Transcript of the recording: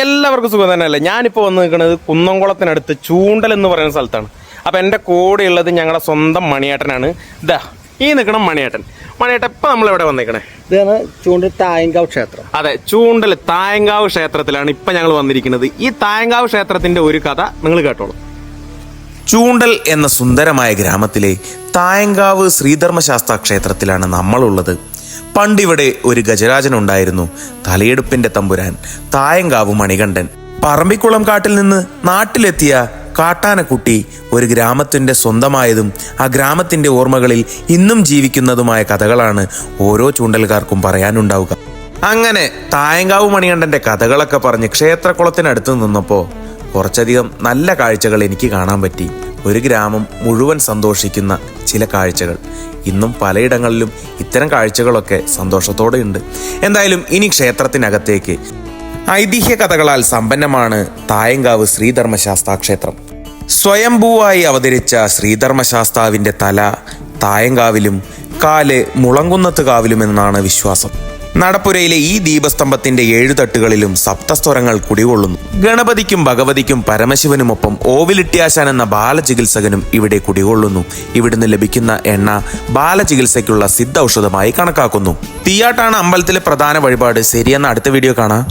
എല്ലാവർക്കും സുഖം തന്നെയല്ലേ. ഞാനിപ്പോൾ വന്ന് നിൽക്കുന്നത് കുന്നംകുളത്തിനടുത്ത് ചൂണ്ടൽ എന്ന് പറയുന്ന സ്ഥലത്താണ്. അപ്പോൾ എൻ്റെ കൂടെയുള്ളത് ഞങ്ങളുടെ സ്വന്തം മണിയേട്ടനാണ്. ഇതാ ഈ നിൽക്കണം മണിയേട്ടൻ. മണിയേട്ടൻ ഇപ്പം നമ്മളിവിടെ വന്നിരിക്കണേ ഇതാണ് ചൂണ്ടൽ തായങ്കാവ് ക്ഷേത്രം. അതെ, ചൂണ്ടൽ തായങ്കാവ് ക്ഷേത്രത്തിലാണ് ഇപ്പം ഞങ്ങൾ വന്നിരിക്കുന്നത്. ഈ തായങ്കാവ് ക്ഷേത്രത്തിൻ്റെ ഒരു കഥ നിങ്ങൾ കേട്ടോളൂ. ചൂണ്ടൽ എന്ന സുന്ദരമായ ഗ്രാമത്തിലെ തായങ്കാവ് ശ്രീധർമ്മശാസ്ത്ര ക്ഷേത്രത്തിലാണ് നമ്മളുള്ളത്. പണ്ടിവിടെ ഒരു ഗജരാജനുണ്ടായിരുന്നു, തലയെടുപ്പിന്റെ തമ്പുരാൻ തായങ്കാവ് മണികണ്ഠൻ. പറമ്പിക്കുളം കാട്ടിൽ നിന്ന് നാട്ടിലെത്തിയ കാട്ടാനക്കുട്ടി ഒരു ഗ്രാമത്തിന്റെ സ്വന്തമായതും ആ ഗ്രാമത്തിന്റെ ഓർമ്മകളിൽ ഇന്നും ജീവിക്കുന്നതുമായ കഥകളാണ് ഓരോ ചൂണ്ടൽക്കാർക്കും പറയാനുണ്ടാവുക. അങ്ങനെ തായങ്കാവ് മണികണ്ഠന്റെ കഥകളൊക്കെ പറഞ്ഞ് ക്ഷേത്രക്കുളത്തിനടുത്ത് നിന്നപ്പോൾ കുറച്ചധികം നല്ല കാഴ്ചകൾ എനിക്ക് കാണാൻ പറ്റി. ഒരു ഗ്രാമം മുഴുവൻ സന്തോഷിക്കുന്ന ചില കാഴ്ചകൾ. ഇന്നും പലയിടങ്ങളിലും ഇത്തരം കാഴ്ചകളൊക്കെ സന്തോഷത്തോടെ ഉണ്ട്. എന്തായാലും ഇനി ക്ഷേത്രത്തിനകത്തേക്ക്. ഐതിഹ്യ കഥകളാൽ സമ്പന്നമാണ് തായങ്കാവ് ശ്രീധർമ്മശാസ്ത്ര ക്ഷേത്രം. സ്വയംഭൂവായി അവതരിച്ച ശ്രീധർമ്മശാസ്താവിന്റെ തല തായങ്കാവിലും കാല് മുളങ്കുന്നത്ത് കാവിലുമെന്നാണ് വിശ്വാസം. നടപ്പുരയിലെ ഈ ദീപസ്തംഭത്തിന്റെ 7 തട്ടുകളിലും സപ്തസ്വരങ്ങൾ കുടികൊള്ളുന്നു. ഗണപതിക്കും ഭഗവതിക്കും പരമശിവനുമൊപ്പം ഓവിലിട്ട്യാശാൻ എന്ന ബാലചികിത്സകനും ഇവിടെ കുടികൊള്ളുന്നു. ഇവിടുന്ന് ലഭിക്കുന്ന എണ്ണ ബാലചികിത്സയ്ക്കുള്ള സിദ്ധ ഔഷധമായി കണക്കാക്കുന്നു. തീയാട്ടാണ് അമ്പലത്തിലെ പ്രധാന വഴിപാട്. ശരിയെന്ന അടുത്ത വീഡിയോ കാണാം.